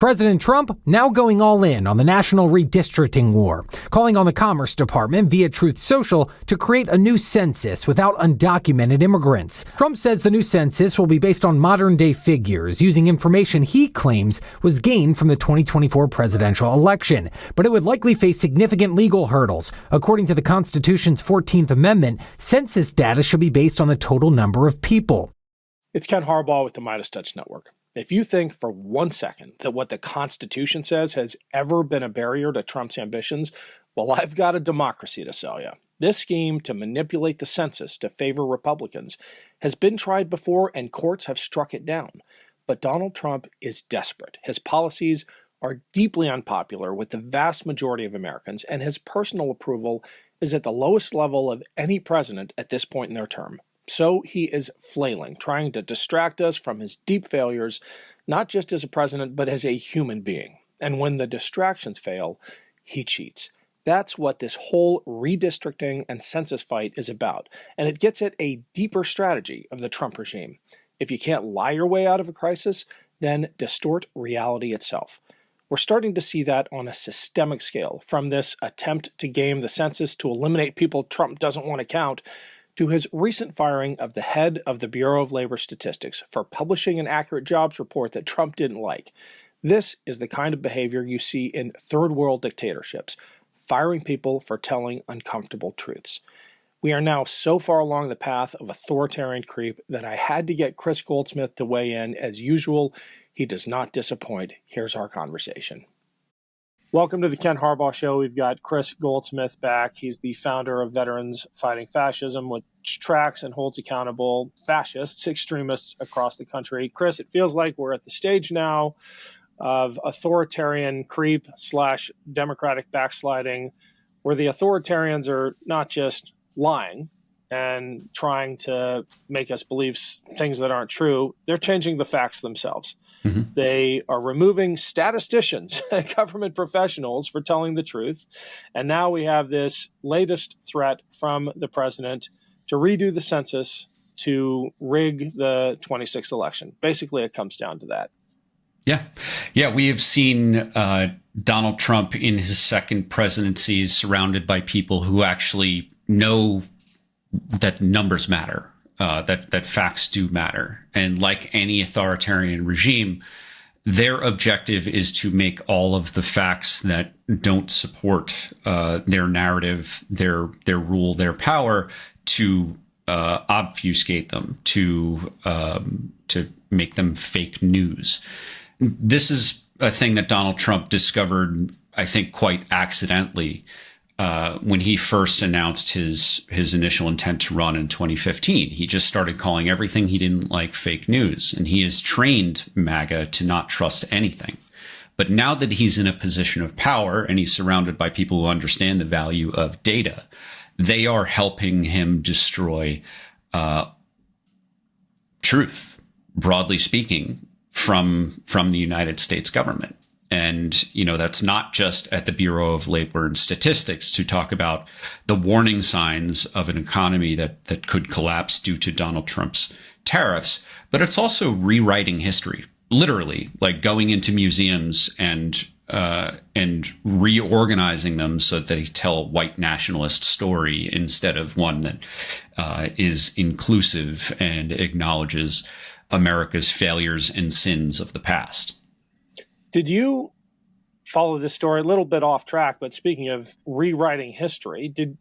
President Trump now going all in on the national redistricting war, calling on the Commerce Department via Truth Social to create a new census without undocumented immigrants. Trump says the new census will be based on modern-day figures, using information he claims was gained from the 2024 presidential election. But it would likely face significant legal hurdles. According to the Constitution's 14th Amendment, census data should be based on the total number of people. It's Ken Harbaugh with the Midas Touch Network. If you think for 1 second that what the Constitution says has ever been a barrier to Trump's ambitions, well, I've got a democracy to sell you. This scheme to manipulate the census to favor Republicans has been tried before and courts have struck it down. But Donald Trump is desperate. His policies are deeply unpopular with the vast majority of Americans, and his personal approval is at the lowest level of any president at this point in their term. So he is flailing, trying to distract us from his deep failures, not just as a president, but as a human being. And when the distractions fail, he cheats. That's what this whole redistricting and census fight is about. And it gets at a deeper strategy of the Trump regime. If you can't lie your way out of a crisis, then distort reality itself. We're starting to see that on a systemic scale, from this attempt to game the census to eliminate people Trump doesn't want to count, to his recent firing of the head of the Bureau of Labor Statistics for publishing an accurate jobs report that Trump didn't like. This is the kind of behavior you see in third world dictatorships, firing people for telling uncomfortable truths. We are now so far along the path of authoritarian creep that I had to get Kris Goldsmith to weigh in. As usual, he does not disappoint. Here's our conversation. Welcome to the Ken Harbaugh Show. We've got Kris Goldsmith back. He's the founder of Veterans Fighting Fascism, which tracks and holds accountable fascists, extremists across the country. Kris, it feels like we're at the stage now of authoritarian creep / democratic backsliding, where the authoritarians are not just lying and trying to make us believe things that aren't true. They're changing the facts themselves. Mm-hmm. They are removing statisticians, government professionals, for telling the truth. And now we have this latest threat from the president to redo the census, to rig the 26th election. Basically, it comes down to that. Yeah. We have seen Donald Trump in his second presidency surrounded by people who actually know that numbers matter. That facts do matter. And like any authoritarian regime, their objective is to make all of the facts that don't support their narrative, their rule, their power, to obfuscate them, to make them fake news. This is a thing that Donald Trump discovered, I think, quite accidentally, when he first announced his initial intent to run in 2015. He just started calling everything he didn't like fake news, and he has trained MAGA to not trust anything. But now that he's in a position of power and he's surrounded by people who understand the value of data, they are helping him destroy truth, broadly speaking, from the United States government. And, that's not just at the Bureau of Labor and Statistics to talk about the warning signs of an economy that could collapse due to Donald Trump's tariffs, but it's also rewriting history, literally, like going into museums and reorganizing them so that they tell a white nationalist story instead of one that is inclusive and acknowledges America's failures and sins of the past. Did you follow this story? A little bit off track, but speaking of rewriting history, did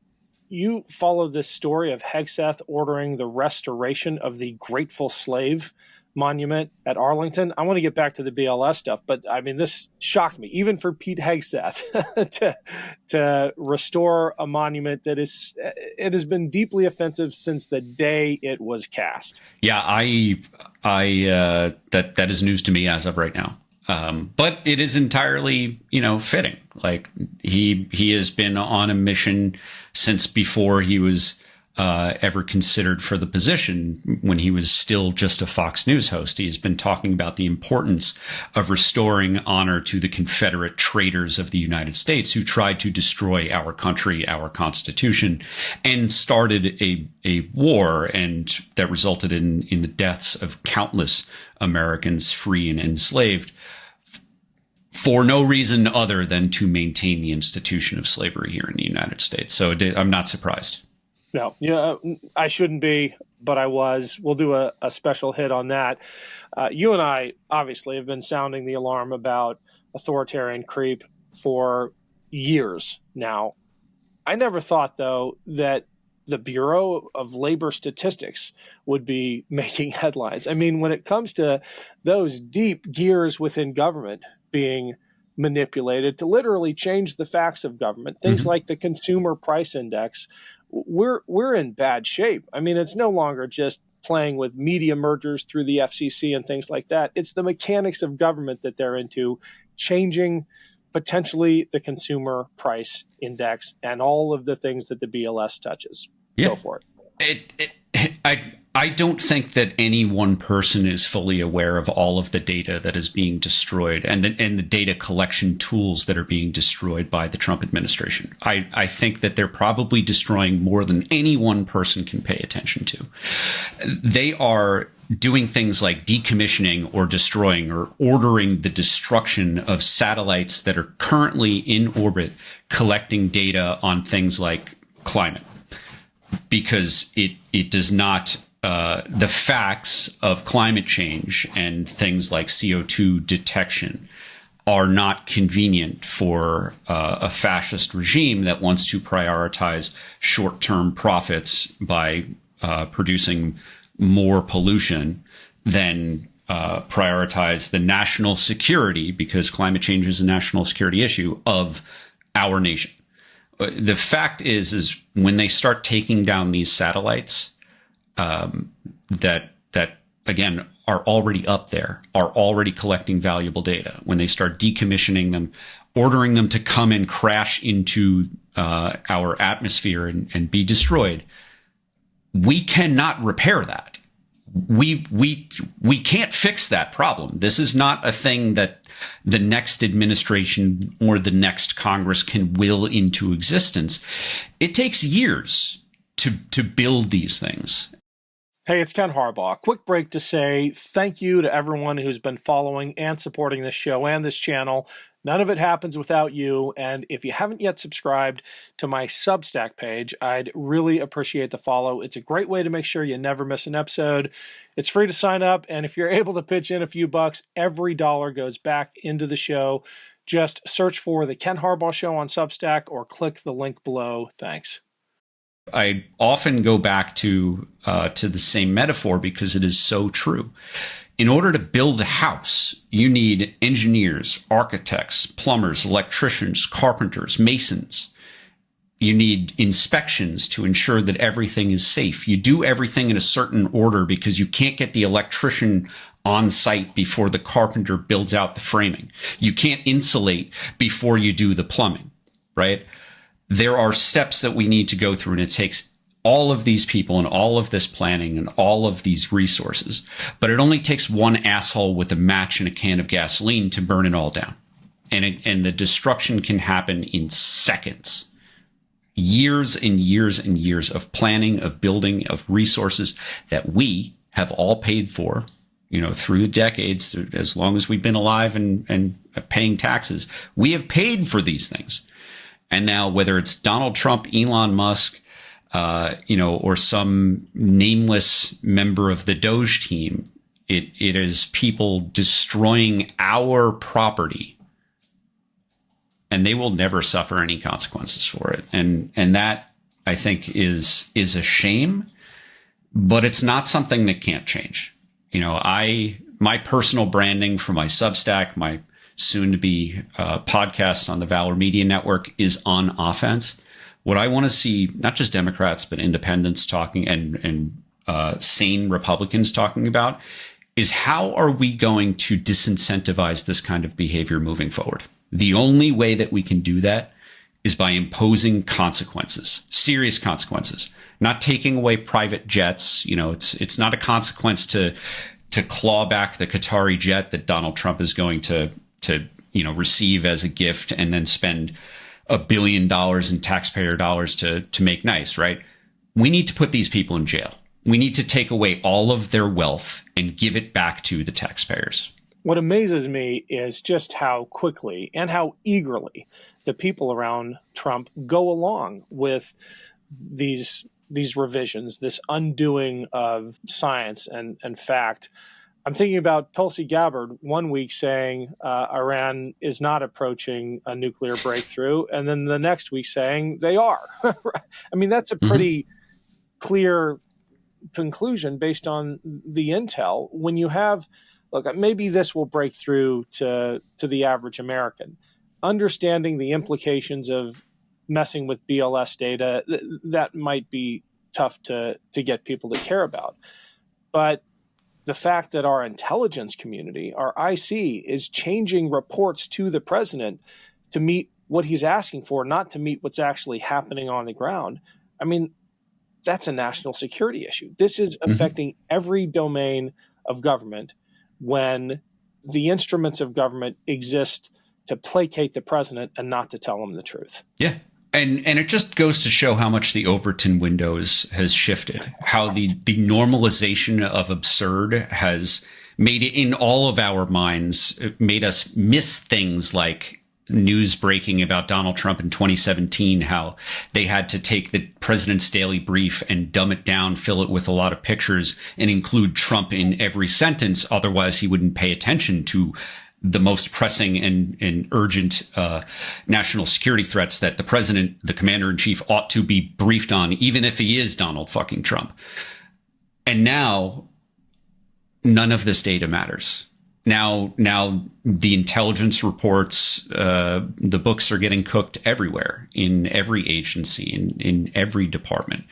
you follow this story of Hegseth ordering the restoration of the Grateful Slave monument at Arlington? I want to get back to the BLS stuff, but I mean, this shocked me, even for Pete Hegseth, to restore a monument that it has been deeply offensive since the day it was cast. Yeah, that is news to me as of right now. But it is entirely, fitting. Like he has been on a mission since before he was ever considered for the position, when he was still just a Fox News host. He's been talking about the importance of restoring honor to the Confederate traitors of the United States who tried to destroy our country, our Constitution, and started a war, and that resulted in the deaths of countless Americans, free and enslaved. for no reason other than to maintain the institution of slavery here in the United States. So I'm not surprised. No, yeah, I shouldn't be, but I was. We'll do a special hit on that. You and I obviously have been sounding the alarm about authoritarian creep for years now. I never thought, though, that the Bureau of Labor Statistics would be making headlines. I mean, when it comes to those deep gears within government being manipulated to literally change the facts of government, things like the Consumer Price Index, we're in bad shape. I mean, it's no longer just playing with media mergers through the FCC and things like that. It's the mechanics of government that they're into, changing potentially the Consumer Price Index and all of the things that the BLS touches. Yeah. Go for it. I don't think that any one person is fully aware of all of the data that is being destroyed and the data collection tools that are being destroyed by the Trump administration. I think that they're probably destroying more than any one person can pay attention to. They are doing things like decommissioning or destroying or ordering the destruction of satellites that are currently in orbit collecting data on things like climate, because it does not the facts of climate change and things like CO2 detection are not convenient for a fascist regime that wants to prioritize short-term profits by producing more pollution than prioritize the national security, because climate change is a national security issue of our nation. The fact is when they start taking down these satellites that again are already up there, are already collecting valuable data, when they start decommissioning them, ordering them to come and crash into our atmosphere and be destroyed, we cannot repair that. We can't fix that problem. This is not a thing that the next administration or the next Congress can will into existence. It takes years to build these things. Hey, it's Ken Harbaugh. Quick break to say thank you to everyone who's been following and supporting this show and this channel. None of it happens without you. And if you haven't yet subscribed to my Substack page, I'd really appreciate the follow. It's a great way to make sure you never miss an episode. It's free to sign up. And if you're able to pitch in a few bucks, every dollar goes back into the show. Just search for The Ken Harbaugh Show on Substack or click the link below. Thanks. I often go back to the same metaphor because it is so true. In order to build a house, you need engineers, architects, plumbers, electricians, carpenters, masons. You need inspections to ensure that everything is safe. You do everything in a certain order because you can't get the electrician on site before the carpenter builds out the framing. You can't insulate before you do the plumbing, right? There are steps that we need to go through, and it takes all of these people and all of this planning and all of these resources. But it only takes one asshole with a match and a can of gasoline to burn it all down. And the destruction can happen in seconds. Years and years and years of planning, of building, of resources that we have all paid for, through the decades, as long as we've been alive and paying taxes. We have paid for these things. And now, whether it's Donald Trump, Elon Musk, or some nameless member of the Doge team, it is people destroying our property, and they will never suffer any consequences for it. And that, I think, is a shame, but it's not something that can't change. My personal branding for my Substack, my soon-to-be podcast on the Valor Media Network, is on offense. What I want to see, not just Democrats, but independents talking and sane Republicans talking about, is how are we going to disincentivize this kind of behavior moving forward? The only way that we can do that is by imposing consequences, serious consequences, not taking away private jets. It's not a consequence to claw back the Qatari jet that Donald Trump is going to receive as a gift and then spend $1 billion in taxpayer dollars to make nice, right? We need to put these people in jail. We need to take away all of their wealth and give it back to the taxpayers. What amazes me is just how quickly and how eagerly the people around Trump go along with these revisions, this undoing of science and fact. I'm thinking about Tulsi Gabbard one week saying Iran is not approaching a nuclear breakthrough, and then the next week saying they are. I mean, that's a pretty clear conclusion based on the intel. When you have, look, maybe this will break through to the average American. Understanding the implications of messing with BLS data, that might be tough to get people to care about. But the fact that our intelligence community, our IC, is changing reports to the president to meet what he's asking for, not to meet what's actually happening on the ground. I mean, that's a national security issue. This is affecting every domain of government when the instruments of government exist to placate the president and not to tell him the truth. Yeah. And it just goes to show how much the Overton window has shifted, how the normalization of absurd has made it in all of our minds, made us miss things like news breaking about Donald Trump in 2017, how they had to take the president's daily brief and dumb it down, fill it with a lot of pictures, and include Trump in every sentence. Otherwise, he wouldn't pay attention to the most pressing and urgent national security threats that the president, the commander in chief, ought to be briefed on, even if he is Donald fucking Trump. And now none of this data matters. Now the intelligence reports, the books are getting cooked everywhere, in every agency, in every department.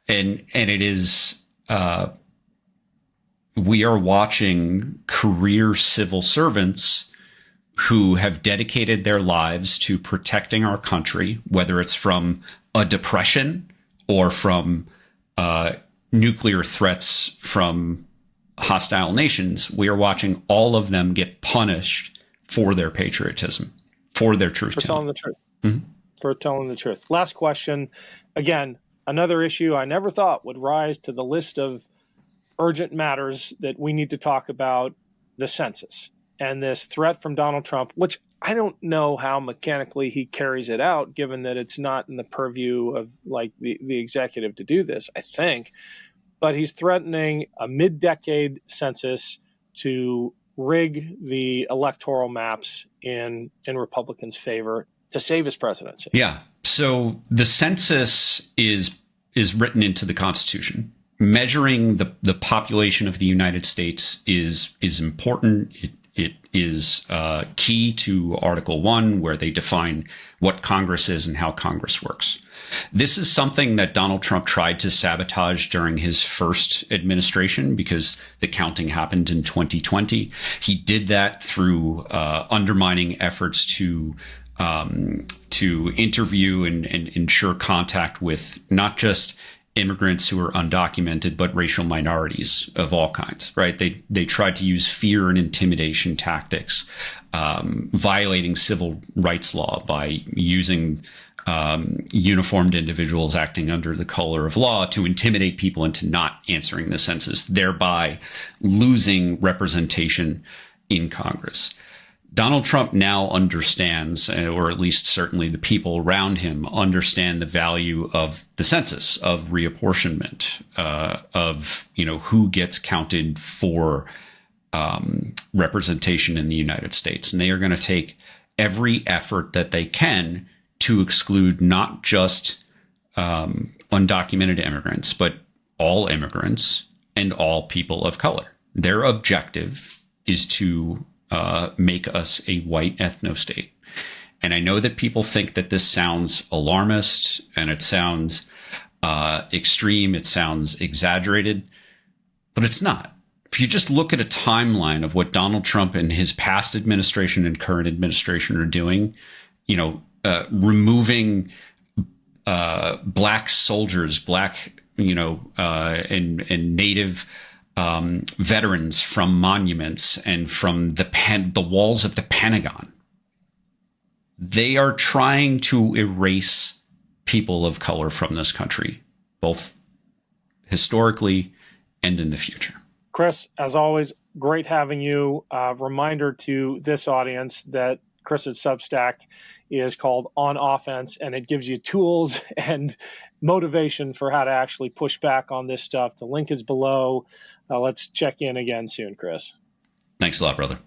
And it is, we are watching career civil servants who have dedicated their lives to protecting our country, whether it's from a depression or from nuclear threats from hostile nations. We are watching all of them get punished for their patriotism, for their truth telling. For telling the truth. For telling the truth. Last question. Again, another issue I never thought would rise to the list of urgent matters that we need to talk about: the census and this threat from Donald Trump, which I don't know how mechanically he carries it out, given that it's not in the purview of like the executive to do this, I think. But he's threatening a mid-decade census to rig the electoral maps in Republicans' favor to save his presidency. Yeah. So the census is written into the Constitution. Measuring the population of the United States is important. It is key to Article 1, where they define what Congress is and how Congress works. This is something that Donald Trump tried to sabotage during his first administration because the counting happened in 2020. He did that through undermining efforts to interview and ensure contact with not just immigrants who are undocumented, but racial minorities of all kinds, right? They tried to use fear and intimidation tactics, violating civil rights law by using uniformed individuals acting under the color of law to intimidate people into not answering the census, thereby losing representation in Congress. Donald Trump now understands, or at least certainly the people around him understand, the value of the census, of reapportionment, of who gets counted for representation in the United States. And they are going to take every effort that they can to exclude not just undocumented immigrants, but all immigrants and all people of color. Their objective is to make us a white ethno-state. And I know that people think that this sounds alarmist and it sounds extreme, it sounds exaggerated, but it's not. If you just look at a timeline of what Donald Trump and his past administration and current administration are doing, removing black soldiers, and Native veterans from monuments and from the walls of the Pentagon. They are trying to erase people of color from this country, both historically and in the future. Kris, as always, great having you. Reminder to this audience that Kris's Substack is called On Offense, and it gives you tools and motivation for how to actually push back on this stuff. The link is below. Let's check in again soon, Kris. Thanks a lot, brother.